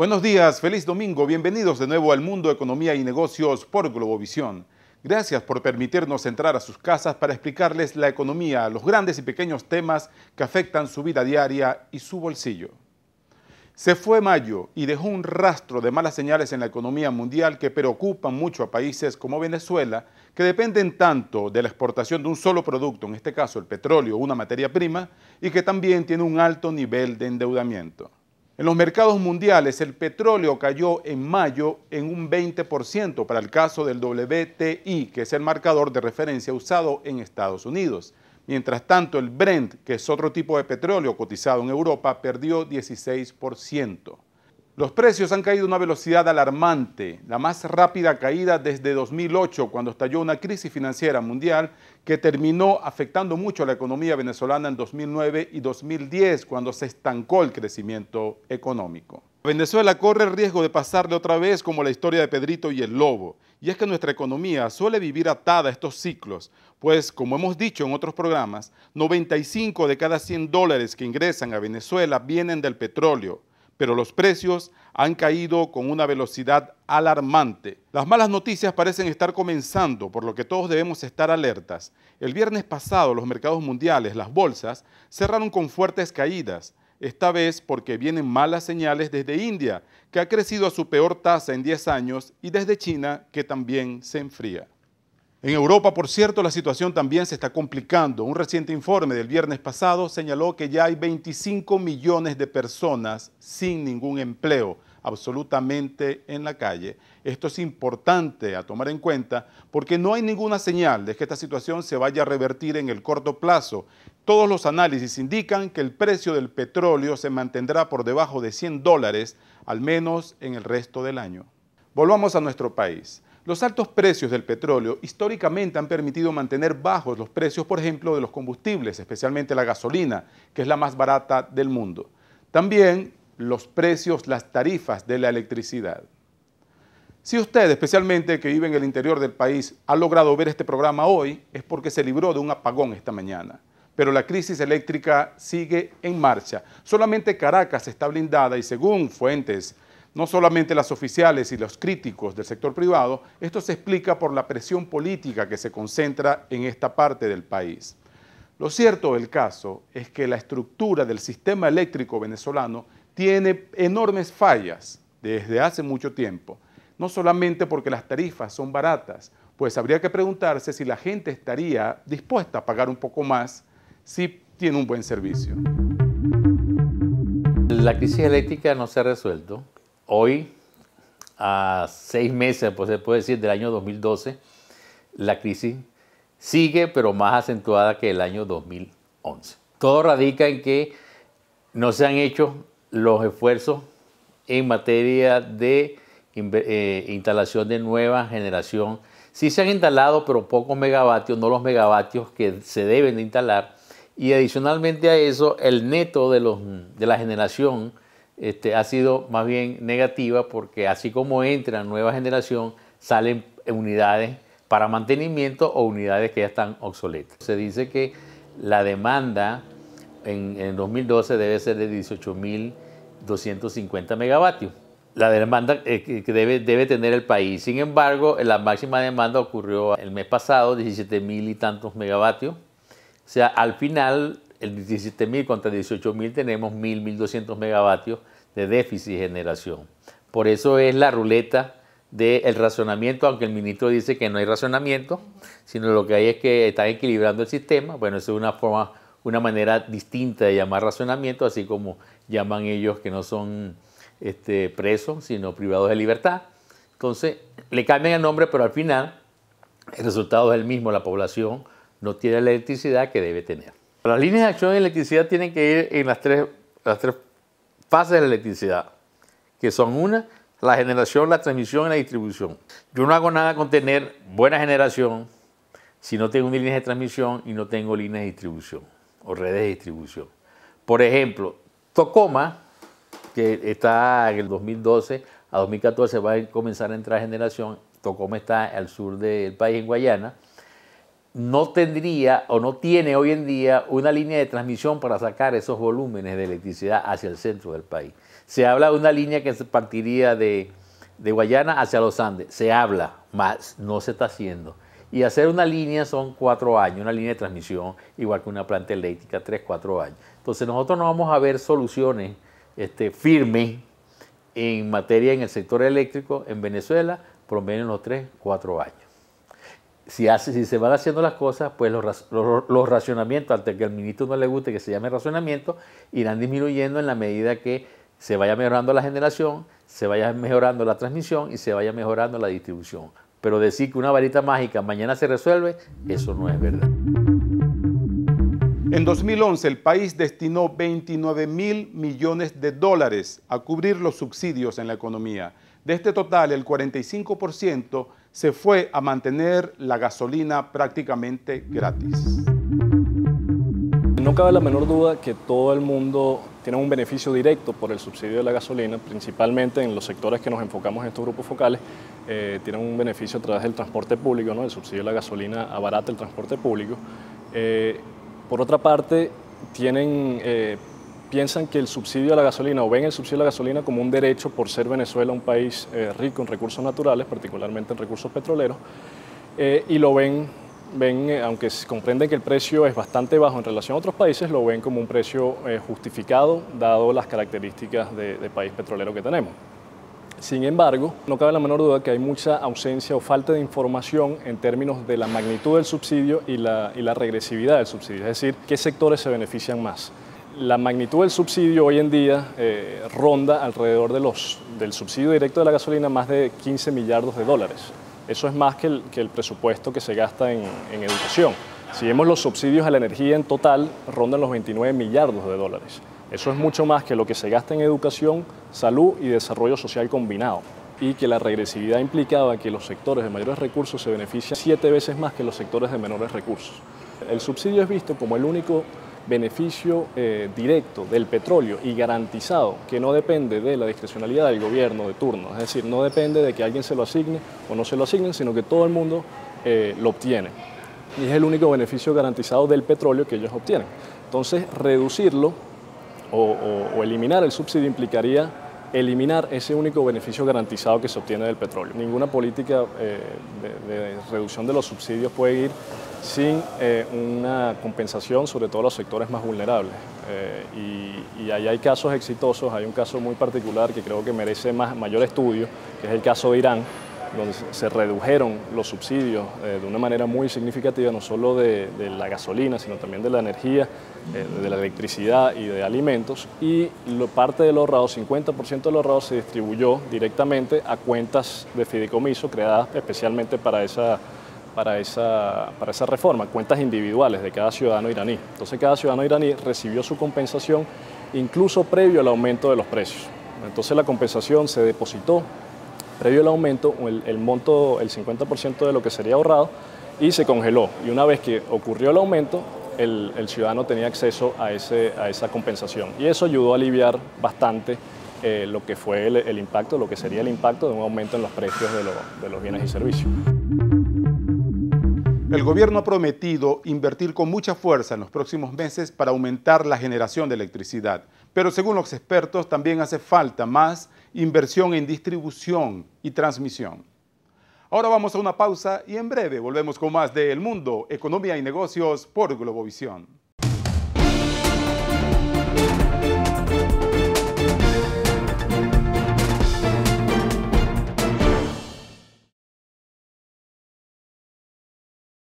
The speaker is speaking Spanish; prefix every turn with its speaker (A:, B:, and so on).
A: Buenos días, feliz domingo, bienvenidos de nuevo al Mundo de Economía y Negocios por Globovisión. Gracias por permitirnos entrar a sus casas para explicarles la economía, los grandes y pequeños temas que afectan su vida diaria y su bolsillo. Se fue mayo y dejó un rastro de malas señales en la economía mundial que preocupan mucho a países como Venezuela, que dependen tanto de la exportación de un solo producto, en este caso el petróleo, una materia prima, y que también tiene un alto nivel de endeudamiento. En los mercados mundiales, el petróleo cayó en mayo en un 20% para el caso del WTI, que es el marcador de referencia usado en Estados Unidos. Mientras tanto, el Brent, que es otro tipo de petróleo cotizado en Europa, perdió 16%. Los precios han caído a una velocidad alarmante, la más rápida caída desde 2008, cuando estalló una crisis financiera mundial que terminó afectando mucho a la economía venezolana en 2009 y 2010, cuando se estancó el crecimiento económico. Venezuela corre el riesgo de pasarle otra vez como la historia de Pedrito y el Lobo, y es que nuestra economía suele vivir atada a estos ciclos, pues como hemos dicho en otros programas, 95 de cada 100 dólares que ingresan a Venezuela vienen del petróleo, pero los precios han caído con una velocidad alarmante. Las malas noticias parecen estar comenzando, por lo que todos debemos estar alertas. El viernes pasado los mercados mundiales, las bolsas, cerraron con fuertes caídas, esta vez porque vienen malas señales desde India, que ha crecido a su peor tasa en 10 años, y desde China, que también se enfría. En Europa, por cierto, la situación también se está complicando. Un reciente informe del viernes pasado señaló que ya hay 25 millones de personas sin ningún empleo, absolutamente en la calle. Esto es importante a tomar en cuenta porque no hay ninguna señal de que esta situación se vaya a revertir en el corto plazo. Todos los análisis indican que el precio del petróleo se mantendrá por debajo de 100 dólares, al menos en el resto del año. Volvamos a nuestro país. Los altos precios del petróleo históricamente han permitido mantener bajos los precios, por ejemplo, de los combustibles, especialmente la gasolina, que es la más barata del mundo. También los precios, las tarifas de la electricidad. Si usted, especialmente que vive en el interior del país, ha logrado ver este programa hoy, es porque se libró de un apagón esta mañana. Pero la crisis eléctrica sigue en marcha. Solamente Caracas está blindada y según fuentes, no solamente las oficiales y los críticos del sector privado, esto se explica por la presión política que se concentra en esta parte del país. Lo cierto del caso es que la estructura del sistema eléctrico venezolano tiene enormes fallas desde hace mucho tiempo, no solamente porque las tarifas son baratas, pues habría que preguntarse si la gente estaría dispuesta a pagar un poco más si tiene un buen servicio.
B: La crisis eléctrica no se ha resuelto. Hoy, a 6 meses, pues se puede decir, del año 2012, la crisis sigue, pero más acentuada que el año 2011. Todo radica en que no se han hecho los esfuerzos en materia de instalación de nueva generación. Sí se han instalado, pero pocos megavatios, no los megavatios que se deben de instalar. Y adicionalmente a eso, el neto de la generación ha sido más bien negativa porque así como entra nueva generación, salen unidades para mantenimiento o unidades que ya están obsoletas. Se dice que la demanda en 2012 debe ser de 18.250 megavatios. La demanda que debe tener el país. Sin embargo, la máxima demanda ocurrió el mes pasado, 17.000 y tantos megavatios. O sea, al final, el 17.000 contra 18.000 tenemos 1.200 megavatios de déficit de generación. Por eso es la ruleta del racionamiento, aunque el ministro dice que no hay racionamiento, sino lo que hay es que están equilibrando el sistema. Bueno, eso es una manera distinta de llamar racionamiento, así como llaman ellos que no son presos, sino privados de libertad. Entonces, le cambian el nombre, pero al final el resultado es el mismo. La población no tiene la electricidad que debe tener. Las líneas de acción de electricidad tienen que ir en las tres fases de la electricidad, que son la generación, la transmisión y la distribución. Yo no hago nada con tener buena generación si no tengo líneas de transmisión y no tengo líneas de distribución o redes de distribución. Por ejemplo, Tocoma, que está en el 2012 a 2014 va a comenzar a entrar generación. Tocoma está al sur del país, en Guayana. no tendría o no tiene hoy en día una línea de transmisión para sacar esos volúmenes de electricidad hacia el centro del país. Se habla de una línea que partiría de Guayana hacia los Andes. Se habla, más no se está haciendo. Y hacer una línea son 4 años, una línea de transmisión, igual que una planta eléctrica, 3, 4 años. Entonces nosotros no vamos a ver soluciones firmes en materia en el sector eléctrico en Venezuela, por lo menos en los 3, 4 años. Si se van haciendo las cosas, pues los racionamientos, hasta que al ministro no le guste que se llame racionamiento, irán disminuyendo en la medida que se vaya mejorando la generación, se vaya mejorando la transmisión y se vaya mejorando la distribución. Pero decir que una varita mágica mañana se resuelve, eso no es verdad.
A: En 2011, el país destinó 29.000 millones de dólares a cubrir los subsidios en la economía. De este total, el 45% se fue a mantener la gasolina prácticamente gratis.
C: No cabe la menor duda que todo el mundo tiene un beneficio directo por el subsidio de la gasolina, principalmente en los sectores que nos enfocamos en estos grupos focales, tienen un beneficio a través del transporte público, ¿no? El subsidio de la gasolina abarata el transporte público. Por otra parte, piensan que el subsidio a la gasolina, o ven el subsidio a la gasolina como un derecho por ser Venezuela un país rico en recursos naturales, particularmente en recursos petroleros, y lo ven, aunque comprenden que el precio es bastante bajo en relación a otros países, lo ven como un precio justificado, dado las características de país petrolero que tenemos. Sin embargo, no cabe la menor duda que hay mucha ausencia o falta de información en términos de la magnitud del subsidio y la regresividad del subsidio, es decir, qué sectores se benefician más. La magnitud del subsidio hoy en día ronda alrededor del subsidio directo de la gasolina más de 15 millardos de dólares. Eso es más que el presupuesto que se gasta en educación. Si vemos los subsidios a la energía en total, rondan los 29 millardos de dólares. Eso es mucho más que lo que se gasta en educación, salud y desarrollo social combinado. Y que la regresividad implicaba que los sectores de mayores recursos se benefician 7 veces más que los sectores de menores recursos. El subsidio es visto como el único beneficio directo del petróleo y garantizado, que no depende de la discrecionalidad del gobierno de turno, es decir, no depende de que alguien se lo asigne o no se lo asigne, sino que todo el mundo lo obtiene. Y es el único beneficio garantizado del petróleo que ellos obtienen. Entonces, reducirlo o eliminar el subsidio implicaría eliminar ese único beneficio garantizado que se obtiene del petróleo. Ninguna política de reducción de los subsidios puede ir sin una compensación, sobre todo a los sectores más vulnerables. Y ahí hay casos exitosos, hay un caso muy particular que creo que merece mayor estudio, que es el caso de Irán, donde se redujeron los subsidios de una manera muy significativa, no solo de la gasolina, sino también de la energía, de la electricidad y de alimentos, y parte del ahorrado, 50% del ahorrado, se distribuyó directamente a cuentas de fideicomiso creadas especialmente para esa reforma, cuentas individuales de cada ciudadano iraní. Entonces cada ciudadano iraní recibió su compensación incluso previo al aumento de los precios. Entonces la compensación se depositó previo al aumento, el monto, el 50% de lo que sería ahorrado, y se congeló. Y una vez que ocurrió el aumento, el ciudadano tenía acceso a esa compensación. Y eso ayudó a aliviar bastante lo que fue el impacto, lo que sería el impacto de un aumento en los precios de los bienes y servicios.
A: El gobierno ha prometido invertir con mucha fuerza en los próximos meses para aumentar la generación de electricidad. Pero según los expertos, también hace falta más inversión en distribución y transmisión. Ahora vamos a una pausa y en breve volvemos con más de El Mundo, Economía y Negocios por Globovisión.